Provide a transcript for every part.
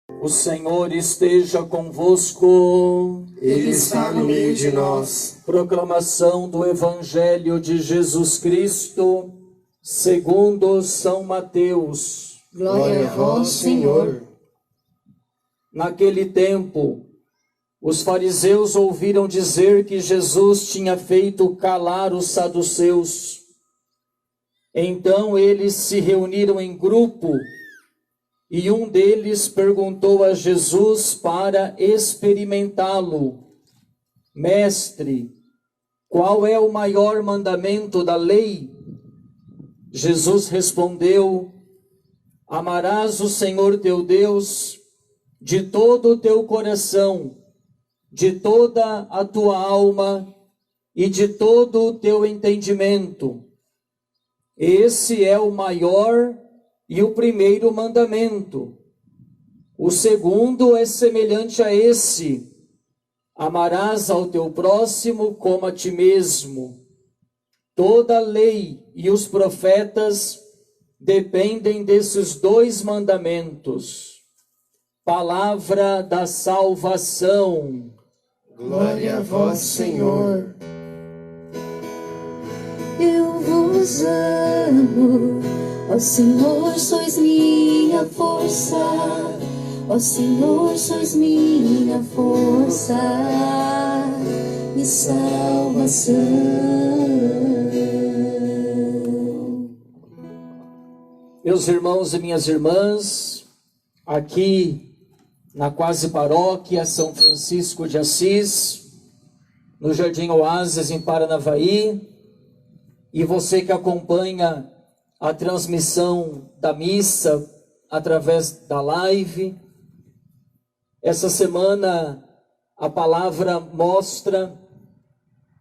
O Senhor esteja convosco. Ele está no meio de nós. Proclamação do Evangelho de Jesus Cristo, segundo São Mateus. Glória a vós, Senhor. Naquele tempo, os fariseus ouviram dizer que Jesus tinha feito calar os saduceus. Então eles se reuniram em grupo e um deles perguntou a Jesus para experimentá-lo: Mestre, qual é o maior mandamento da lei? Jesus respondeu: Amarás o Senhor teu Deus de todo o teu coração, de toda a tua alma e de todo o teu entendimento. Esse é o maior e o primeiro mandamento. O segundo é semelhante a esse: amarás ao teu próximo como a ti mesmo. Toda a lei e os profetas dependem desses dois mandamentos. Palavra da salvação. Glória a vós, Senhor. Eu vos amo, ó Senhor, sois minha força, ó Senhor, sois minha força e salvação. Meus irmãos e minhas irmãs, aqui na quase paróquia São Francisco de Assis, no Jardim Oásis, em Paranavaí, e você que acompanha a transmissão da missa através da live. Essa semana a palavra mostra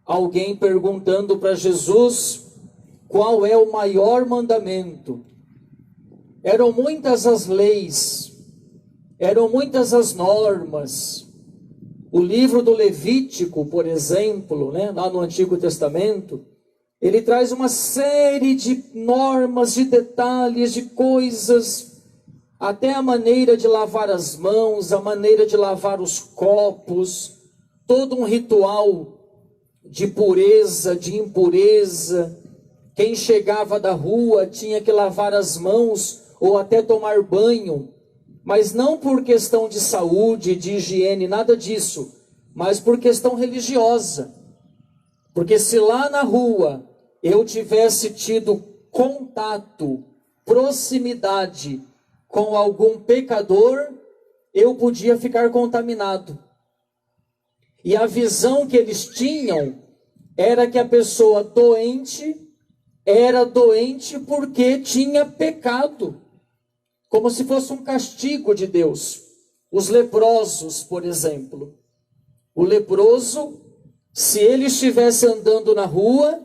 alguém perguntando para Jesus qual é o maior mandamento. Eram muitas as leis, eram muitas as normas. O livro do Levítico, por exemplo, lá no Antigo Testamento, ele traz uma série de normas, de detalhes, de coisas, até a maneira de lavar as mãos, a maneira de lavar os copos, todo um ritual de pureza, de impureza. Quem chegava da rua tinha que lavar as mãos ou até tomar banho, mas não por questão de saúde, de higiene, nada disso, mas por questão religiosa. Porque se lá na rua eu tivesse tido contato, proximidade com algum pecador, eu podia ficar contaminado. E a visão que eles tinham era que a pessoa doente era doente porque tinha pecado, como se fosse um castigo de Deus. Os leprosos, por exemplo. O leproso, se ele estivesse andando na rua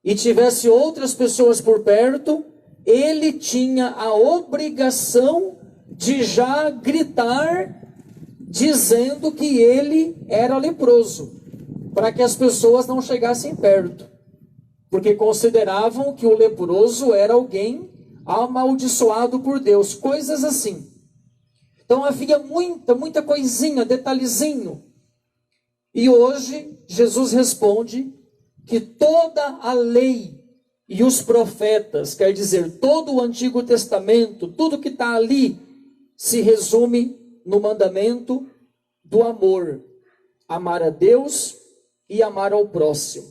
e tivesse outras pessoas por perto, ele tinha a obrigação de já gritar, dizendo que ele era leproso, para que as pessoas não chegassem perto, porque consideravam que o leproso era alguém amaldiçoado por Deus, coisas assim. Então havia muita coisinha, detalhezinho. E hoje Jesus responde que toda a lei e os profetas, quer dizer, todo o Antigo Testamento, tudo que está ali, se resume no mandamento do amor. Amar a Deus e amar ao próximo.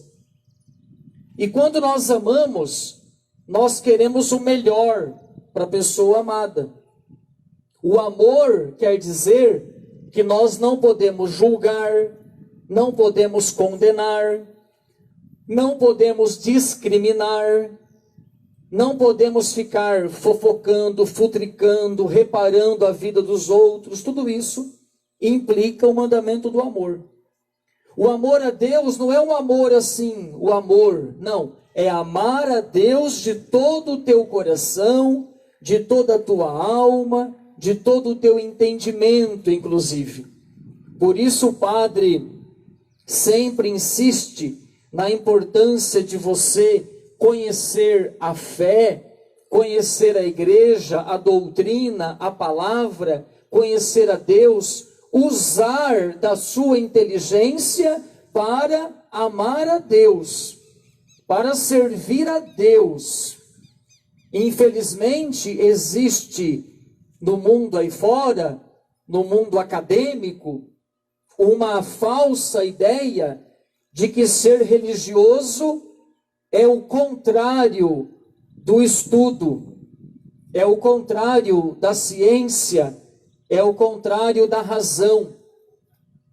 E quando nós amamos, nós queremos o melhor para a pessoa amada. O amor quer dizer que nós não podemos julgar, não podemos condenar, não podemos discriminar, não podemos ficar fofocando, futricando, reparando a vida dos outros. Tudo isso implica o mandamento do amor. O amor a Deus não é um amor assim, o amor, não. É amar a Deus de todo o teu coração, de toda a tua alma, de todo o teu entendimento, inclusive. Por isso o padre sempre insiste na importância de você conhecer a fé, conhecer a igreja, a doutrina, a palavra, conhecer a Deus, usar da sua inteligência para amar a Deus, para servir a Deus. Infelizmente, existe no mundo aí fora, no mundo acadêmico, uma falsa ideia de que ser religioso é o contrário do estudo, é o contrário da ciência, é o contrário da razão.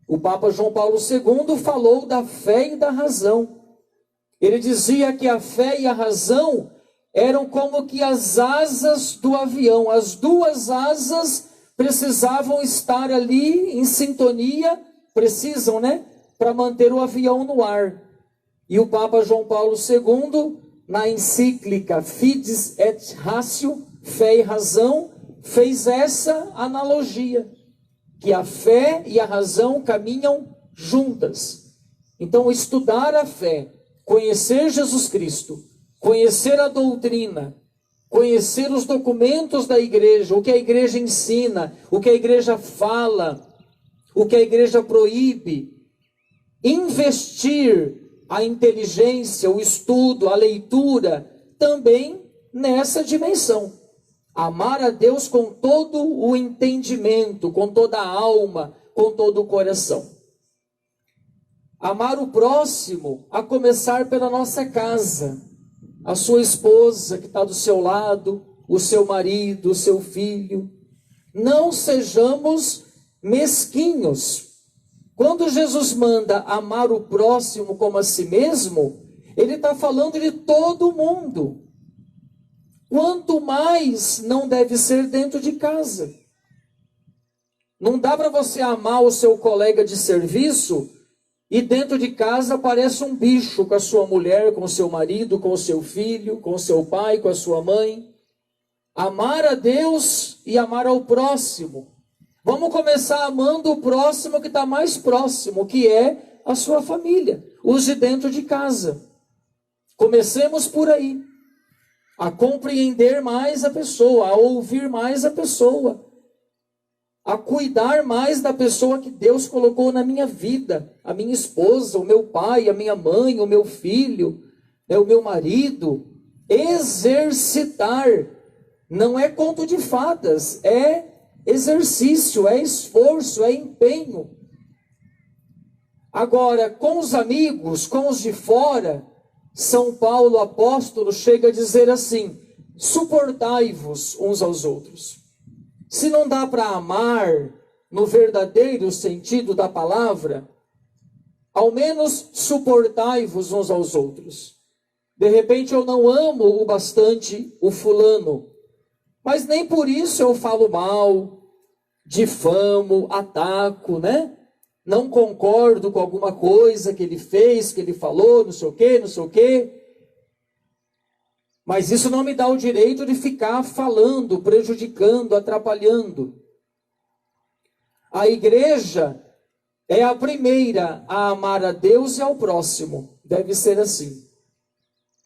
O Papa João Paulo II falou da fé e da razão. Ele dizia que a fé e a razão eram como que as asas do avião. As duas asas precisavam estar ali em sintonia, precisam, né? Para manter o avião no ar. E o Papa João Paulo II, na encíclica Fides et Ratio, Fé e Razão, fez essa analogia, que a fé e a razão caminham juntas. Então, estudar a fé, conhecer Jesus Cristo, conhecer a doutrina, conhecer os documentos da igreja, o que a igreja ensina, o que a igreja fala, o que a igreja proíbe, investir a inteligência, o estudo, a leitura, também nessa dimensão. Amar a Deus com todo o entendimento, com toda a alma, com todo o coração. Amar o próximo, a começar pela nossa casa. A sua esposa que está do seu lado, o seu marido, o seu filho. Não sejamos mesquinhos. Quando Jesus manda amar o próximo como a si mesmo, ele está falando de todo mundo. Quanto mais não deve ser dentro de casa. Não dá para você amar o seu colega de serviço e dentro de casa aparece um bicho com a sua mulher, com o seu marido, com o seu filho, com o seu pai, com a sua mãe. Amar a Deus e amar ao próximo. Vamos começar amando o próximo que está mais próximo, que é a sua família, os de dentro de casa. Comecemos por aí. A compreender mais a pessoa, a ouvir mais a pessoa, a cuidar mais da pessoa que Deus colocou na minha vida, a minha esposa, o meu pai, a minha mãe, o meu filho, o meu marido. Exercitar, não é conto de fadas, é exercício, é esforço, é empenho. Agora, com os amigos, com os de fora, São Paulo, apóstolo, chega a dizer assim: suportai-vos uns aos outros. Se não dá para amar no verdadeiro sentido da palavra, ao menos suportai-vos uns aos outros. De repente eu não amo o bastante o fulano, mas nem por isso eu falo mal, difamo, ataco, né? Não concordo com alguma coisa que ele fez, que ele falou, não sei o quê, não sei o quê. Mas isso não me dá o direito de ficar falando, prejudicando, atrapalhando. A igreja é a primeira a amar a Deus e ao próximo. Deve ser assim.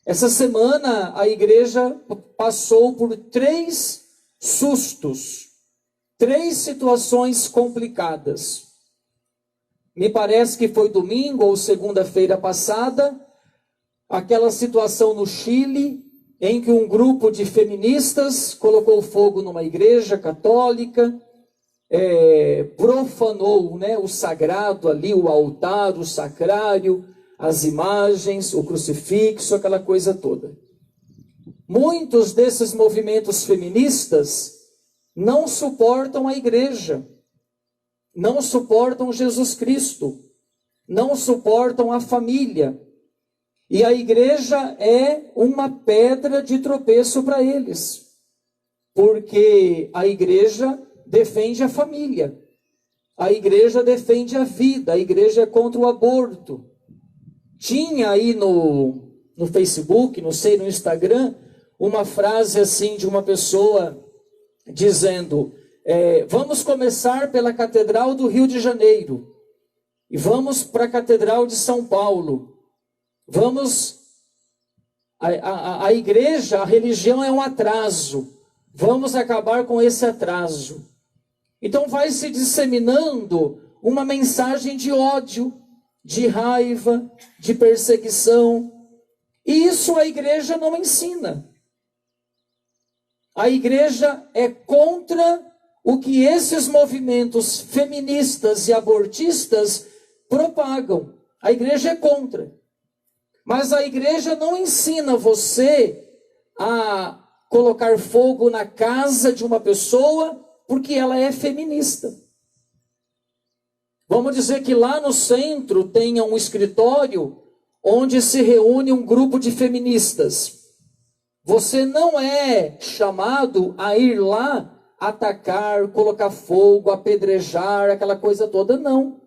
Essa semana a igreja passou por 3 sustos, 3 situações complicadas. Me parece que foi domingo ou segunda-feira passada, aquela situação no Chile, em que um grupo de feministas colocou fogo numa igreja católica, profanou, né, o sagrado ali, o altar, o sacrário, as imagens, o crucifixo, aquela coisa toda. Muitos desses movimentos feministas não suportam a igreja, não suportam Jesus Cristo, não suportam a família. E a igreja é uma pedra de tropeço para eles, porque a igreja defende a família, a igreja defende a vida, a igreja é contra o aborto. Tinha aí no Facebook, não sei, no Instagram, uma frase assim de uma pessoa dizendo: vamos começar pela Catedral do Rio de Janeiro e vamos para a Catedral de São Paulo. Vamos, a igreja, a religião é um atraso. Vamos acabar com esse atraso. Então vai se disseminando uma mensagem de ódio, de raiva, de perseguição. E isso a igreja não ensina. A igreja é contra o que esses movimentos feministas e abortistas propagam. A igreja é contra. Mas a igreja não ensina você a colocar fogo na casa de uma pessoa porque ela é feminista. Vamos dizer que lá no centro tenha um escritório onde se reúne um grupo de feministas. Você não é chamado a ir lá atacar, colocar fogo, apedrejar, aquela coisa toda, não.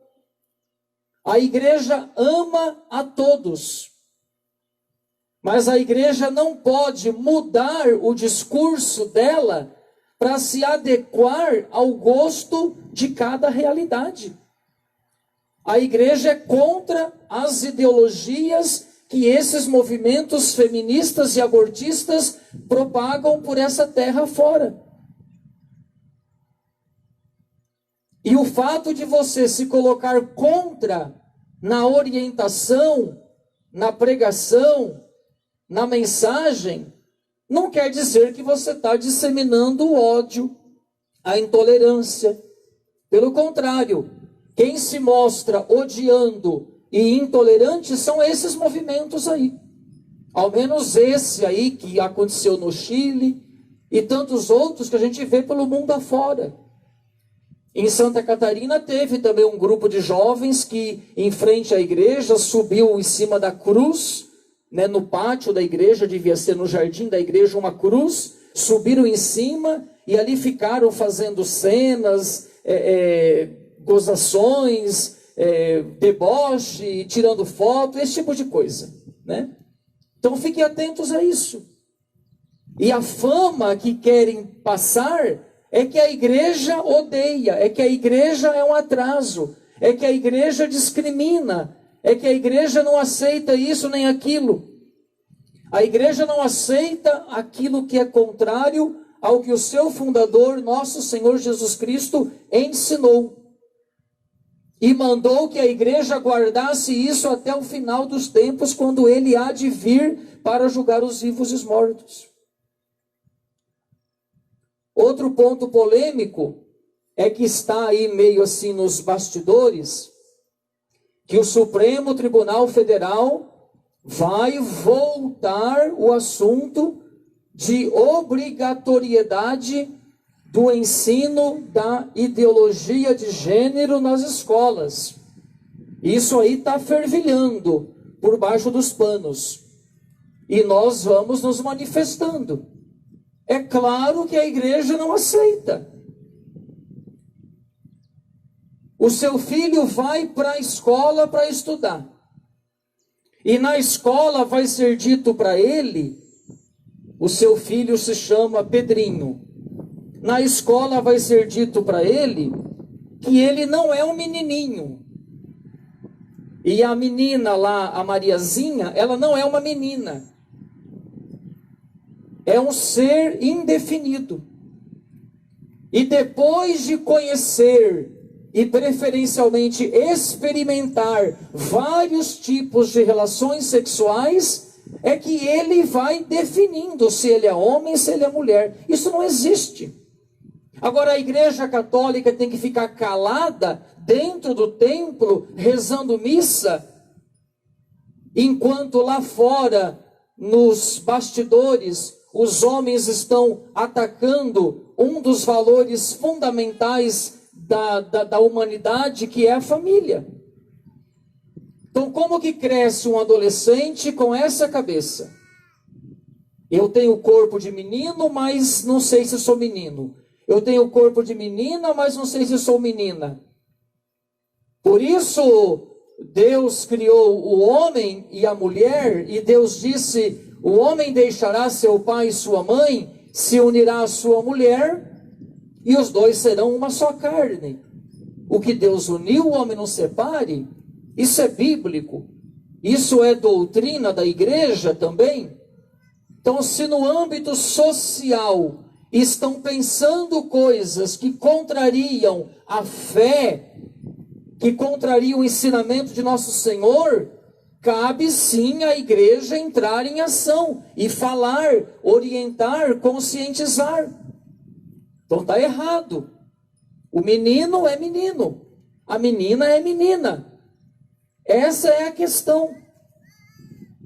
A igreja ama a todos. Mas a igreja não pode mudar o discurso dela para se adequar ao gosto de cada realidade. A igreja é contra as ideologias que esses movimentos feministas e abortistas propagam por essa terra fora. E o fato de você se colocar contra na orientação, na pregação, na mensagem, não quer dizer que você está disseminando o ódio, a intolerância. Pelo contrário, quem se mostra odiando e intolerante são esses movimentos aí. Ao menos esse aí que aconteceu no Chile e tantos outros que a gente vê pelo mundo afora. Em Santa Catarina teve também um grupo de jovens que, em frente à igreja, subiu em cima da cruz, né, no pátio da igreja, devia ser no jardim da igreja uma cruz, subiram em cima e ali ficaram fazendo cenas, gozações, deboche, tirando foto, esse tipo de coisa, né? Então fiquem atentos a isso. E a fama que querem passar é que a igreja odeia, é que a igreja é um atraso, é que a igreja discrimina, é que a igreja não aceita isso nem aquilo. A igreja não aceita aquilo que é contrário ao que o seu fundador, nosso Senhor Jesus Cristo, ensinou. E mandou que a igreja guardasse isso até o final dos tempos, quando ele há de vir para julgar os vivos e os mortos. Outro ponto polêmico é que está aí meio assim nos bastidores, que o Supremo Tribunal Federal vai voltar o assunto de obrigatoriedade do ensino da ideologia de gênero nas escolas. Isso aí está fervilhando por baixo dos panos. E nós vamos nos manifestando. É claro que a igreja não aceita. O seu filho vai para a escola para estudar. E na escola vai ser dito para ele, o seu filho se chama Pedrinho. Na escola vai ser dito para ele que ele não é um menininho. E a menina lá, a Mariazinha, ela não é uma menina. É um ser indefinido. E depois de conhecer e preferencialmente experimentar vários tipos de relações sexuais, é que ele vai definindo se ele é homem, se ele é mulher. Isso não existe. Agora a igreja católica tem que ficar calada dentro do templo, rezando missa, enquanto lá fora, nos bastidores, os homens estão atacando um dos valores fundamentais da humanidade, que é a família. Então, como que cresce um adolescente com essa cabeça? Eu tenho o corpo de menino, mas não sei se sou menino. Eu tenho o corpo de menina, mas não sei se sou menina. Por isso, Deus criou o homem e a mulher, e Deus disse: o homem deixará seu pai e sua mãe, se unirá à sua mulher, e os dois serão uma só carne. O que Deus uniu, o homem não separe. Isso é bíblico. Isso é doutrina da igreja também. Então, se no âmbito social estão pensando coisas que contrariam a fé, que contrariam o ensinamento de nosso Senhor, cabe sim à igreja entrar em ação e falar, orientar, conscientizar. Então está errado. O menino é menino, a menina é menina. Essa é a questão.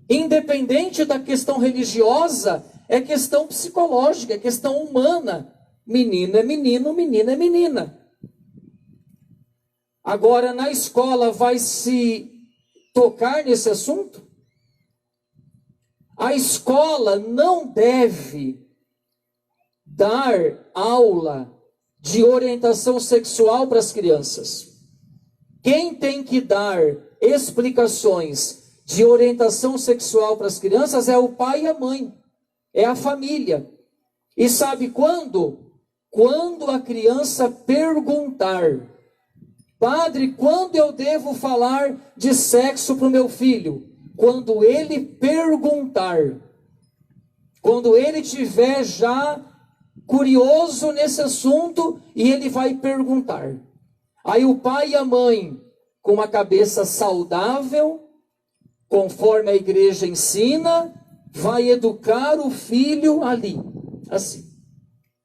Independente da questão religiosa, é questão psicológica, é questão humana. Menino é menino, menina é menina. Agora, na escola vai se tocar nesse assunto? A escola não deve dar aula de orientação sexual para as crianças. Quem tem que dar explicações de orientação sexual para as crianças é o pai e a mãe, é a família. E sabe quando? Quando a criança perguntar: padre, quando eu devo falar de sexo para o meu filho? Quando ele perguntar. Quando ele estiver já curioso nesse assunto e ele vai perguntar. Aí o pai e a mãe, com uma cabeça saudável, conforme a igreja ensina, vai educar o filho ali, assim.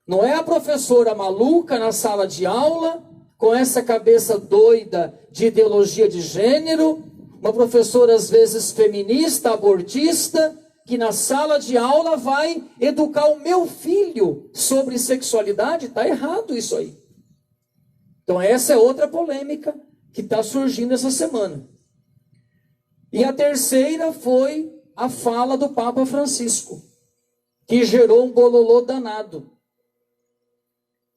Não é a professora maluca na sala de aula, com essa cabeça doida de ideologia de gênero, uma professora às vezes feminista, abortista, que na sala de aula vai educar o meu filho sobre sexualidade. Está errado isso aí. Então essa é outra polêmica que está surgindo essa semana. E a terceira foi a fala do Papa Francisco, que gerou um bololô danado.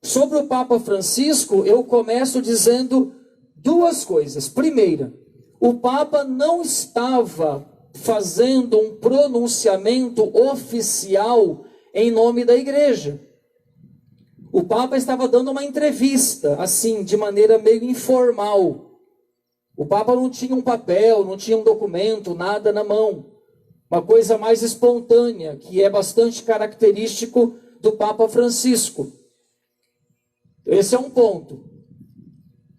Sobre o Papa Francisco, eu começo dizendo duas coisas. Primeira, o Papa não estava fazendo um pronunciamento oficial em nome da igreja. O Papa estava dando uma entrevista, assim, de maneira meio informal. O Papa não tinha um papel, não tinha um documento, nada na mão. Uma coisa mais espontânea, que é bastante característico do Papa Francisco. Esse é um ponto.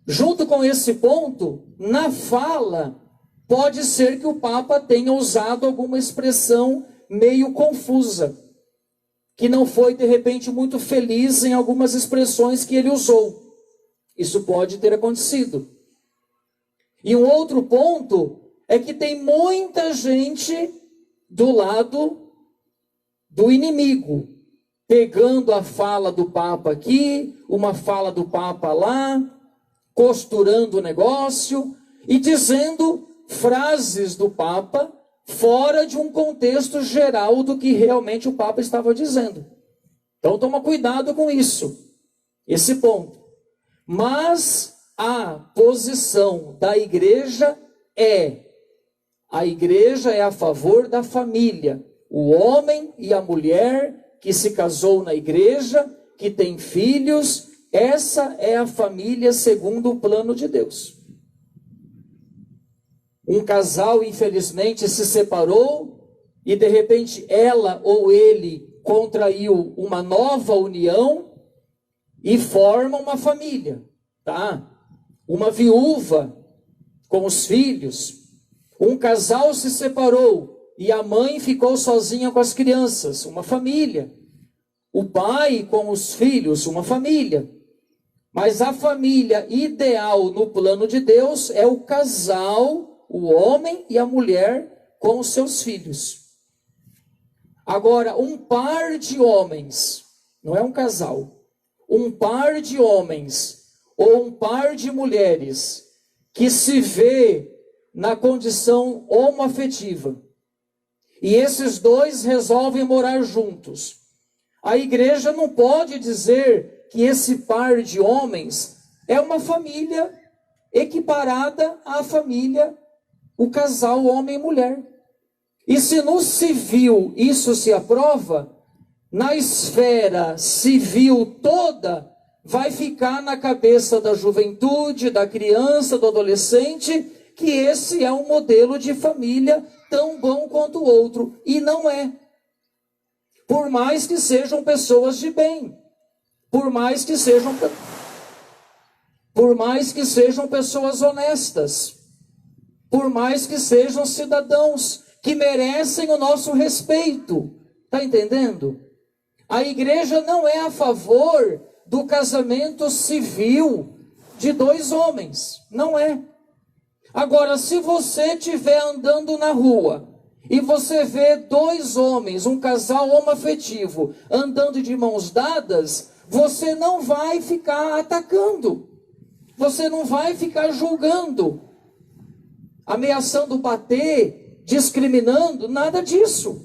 Junto com esse ponto, na fala, pode ser que o Papa tenha usado alguma expressão meio confusa, que não foi, de repente, muito feliz em algumas expressões que ele usou. Isso pode ter acontecido. E um outro ponto é que tem muita gente do lado do inimigo, pegando a fala do Papa aqui, uma fala do Papa lá, costurando o negócio e dizendo frases do Papa fora de um contexto geral do que realmente o Papa estava dizendo. Então toma cuidado com isso, esse ponto. Mas a posição da igreja a igreja é a favor da família, o homem e a mulher que se casou na igreja, que tem filhos, essa é a família segundo o plano de Deus. Um casal, infelizmente, se separou e, de repente, ela ou ele contraiu uma nova união e forma uma família, tá? Uma viúva com os filhos. Um casal se separou e a mãe ficou sozinha com as crianças, uma família. O pai com os filhos, uma família. Mas a família ideal no plano de Deus é o casal, o homem e a mulher com os seus filhos. Agora, um par de homens, não é um casal, um par de homens ou um par de mulheres que se vê na condição homoafetiva, e esses dois resolvem morar juntos, a igreja não pode dizer que esse par de homens é uma família equiparada à família, o casal homem e mulher. E se no civil isso se aprova, na esfera civil toda, vai ficar na cabeça da juventude, da criança, do adolescente, que esse é um modelo de família tão bom quanto o outro. E não é. por mais que sejam pessoas de bem, por mais que sejam pessoas honestas, por mais que sejam cidadãos que merecem o nosso respeito. Está entendendo? A igreja não é a favor do casamento civil de dois homens. Não é. Agora, se você estiver andando na rua e você vê dois homens, um casal homoafetivo, andando de mãos dadas, você não vai ficar atacando. Você não vai ficar julgando, ameaçando bater, discriminando, nada disso.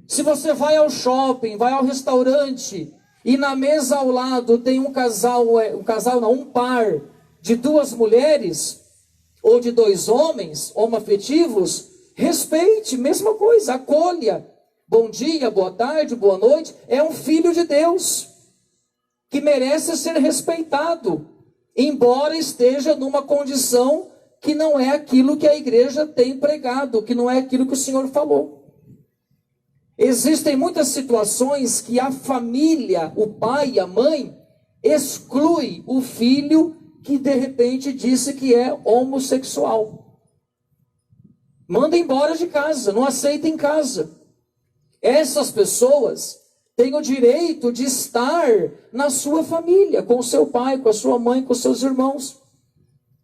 Se você vai ao shopping, vai ao restaurante e na mesa ao lado tem um par de duas mulheres ou de dois homens homoafetivos, respeite, mesma coisa, acolha. Bom dia, boa tarde, boa noite. É um filho de Deus que merece ser respeitado, embora esteja numa condição que não é aquilo que a igreja tem pregado, que não é aquilo que o Senhor falou. Existem muitas situações que a família, o pai e a mãe, exclui o filho que de repente disse que é homossexual. Manda embora de casa, não aceita em casa. Essas pessoas têm o direito de estar na sua família, com o seu pai, com a sua mãe, com os seus irmãos.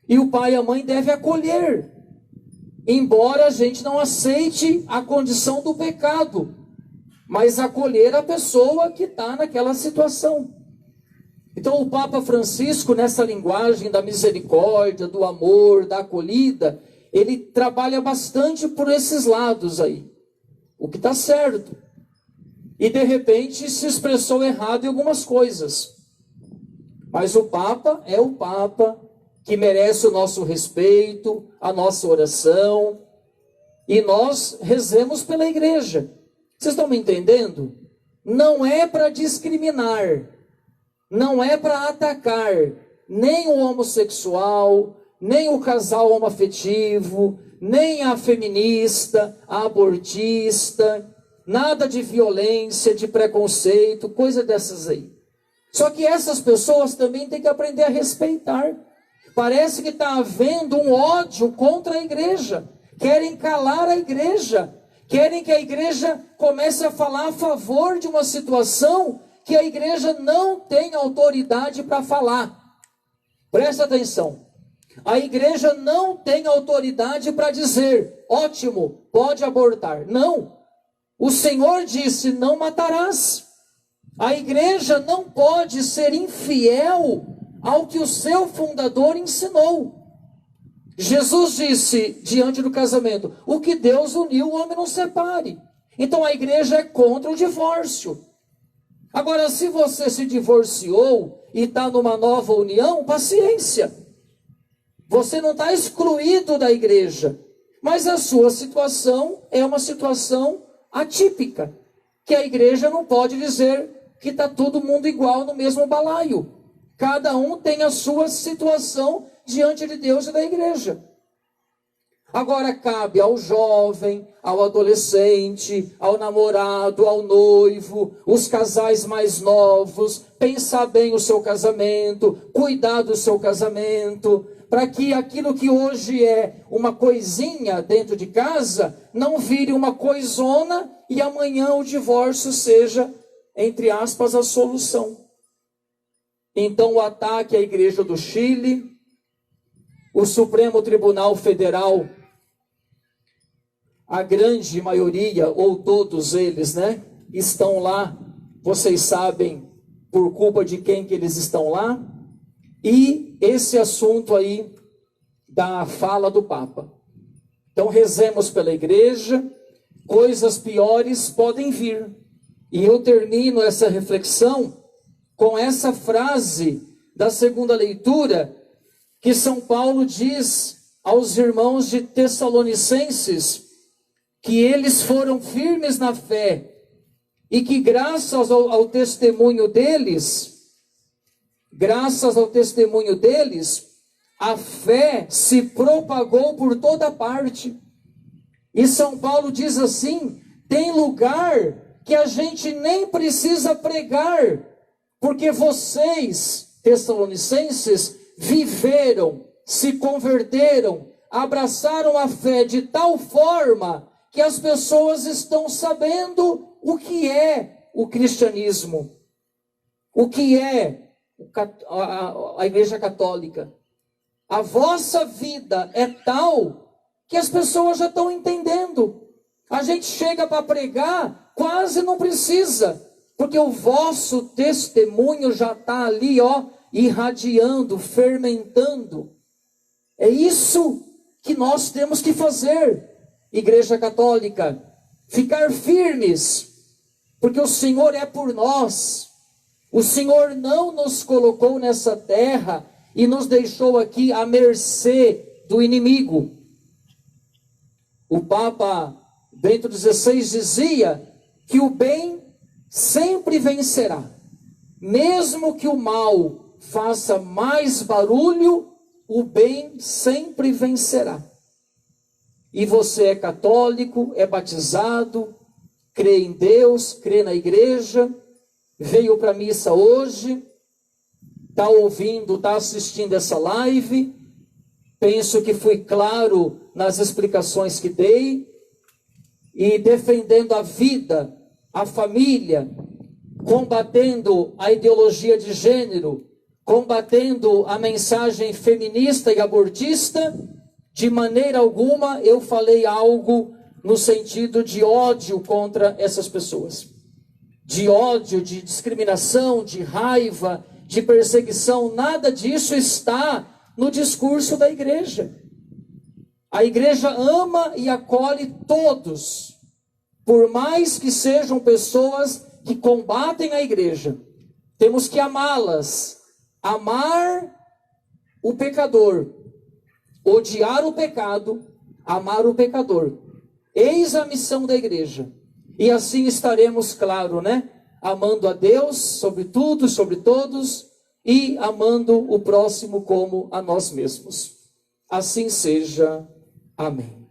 E o pai e a mãe devem acolher, embora a gente não aceite a condição do pecado, mas acolher a pessoa que está naquela situação. Então o Papa Francisco, nessa linguagem da misericórdia, do amor, da acolhida, ele trabalha bastante por esses lados aí, o que está certo. E de repente se expressou errado em algumas coisas. Mas o Papa é o Papa que merece o nosso respeito, a nossa oração, e nós rezemos pela igreja. Vocês estão me entendendo? Não é para discriminar, não é para atacar nem o homossexual, nem o casal homoafetivo, nem a feminista, a abortista, nada de violência, de preconceito, coisa dessas aí. Só que essas pessoas também têm que aprender a respeitar. Parece que está havendo um ódio contra a igreja, querem calar a igreja, querem que a igreja comece a falar a favor de uma situação que a igreja não tem autoridade para falar. Presta atenção. A igreja não tem autoridade para dizer, ótimo, pode abortar. Não. O Senhor disse, não matarás. A igreja não pode ser infiel ao que o seu fundador ensinou. Jesus disse, diante do casamento, o que Deus uniu, o homem não separe. Então a igreja é contra o divórcio. Agora, se você se divorciou e está numa nova união, paciência. Você não está excluído da igreja, mas a sua situação é uma situação atípica, que a igreja não pode dizer que está todo mundo igual no mesmo balaio. Cada um tem a sua situação diante de Deus e da igreja. Agora cabe ao jovem, ao adolescente, ao namorado, ao noivo, os casais mais novos, pensar bem o seu casamento, cuidar do seu casamento, para que aquilo que hoje é uma coisinha dentro de casa, não vire uma coisona e amanhã o divórcio seja, entre aspas, a solução. Então o ataque à Igreja do Chile, o Supremo Tribunal Federal, a grande maioria, ou todos eles, estão lá, vocês sabem por culpa de quem que eles estão lá, e esse assunto aí da fala do Papa. Então rezemos pela igreja, coisas piores podem vir. E eu termino essa reflexão com essa frase da segunda leitura, que São Paulo diz aos irmãos de Tessalonicenses, que eles foram firmes na fé, e que graças ao testemunho deles, a fé se propagou por toda parte. E São Paulo diz assim, tem lugar que a gente nem precisa pregar, porque vocês, Tessalonicenses, viveram, se converteram, abraçaram a fé de tal forma que as pessoas estão sabendo o que é o cristianismo, o que é a Igreja Católica. A vossa vida é tal que as pessoas já estão entendendo. A gente chega para pregar, quase não precisa, porque o vosso testemunho já está ali, irradiando, fermentando. É isso que nós temos que fazer, Igreja Católica, ficar firmes, porque o Senhor é por nós. O Senhor não nos colocou nessa terra e nos deixou aqui à mercê do inimigo. O Papa Bento XVI dizia que o bem sempre vencerá, mesmo que o mal faça mais barulho, o bem sempre vencerá. E você é católico, é batizado, crê em Deus, crê na igreja, veio para a missa hoje, está ouvindo, está assistindo essa live. Penso que fui claro nas explicações que dei, e defendendo a vida, a família, combatendo a ideologia de gênero, combatendo a mensagem feminista e abortista. De maneira alguma eu falei algo no sentido de ódio contra essas pessoas, de ódio, de discriminação, de raiva, de perseguição. Nada disso está no discurso da igreja. A igreja ama e acolhe todos, por mais que sejam pessoas que combatem a igreja. Temos que amá-las, amar o pecador, odiar o pecado, amar o pecador. Eis a missão da igreja. E assim estaremos, claro, amando a Deus sobre tudo, sobre todos, e amando o próximo como a nós mesmos. Assim seja. Amém.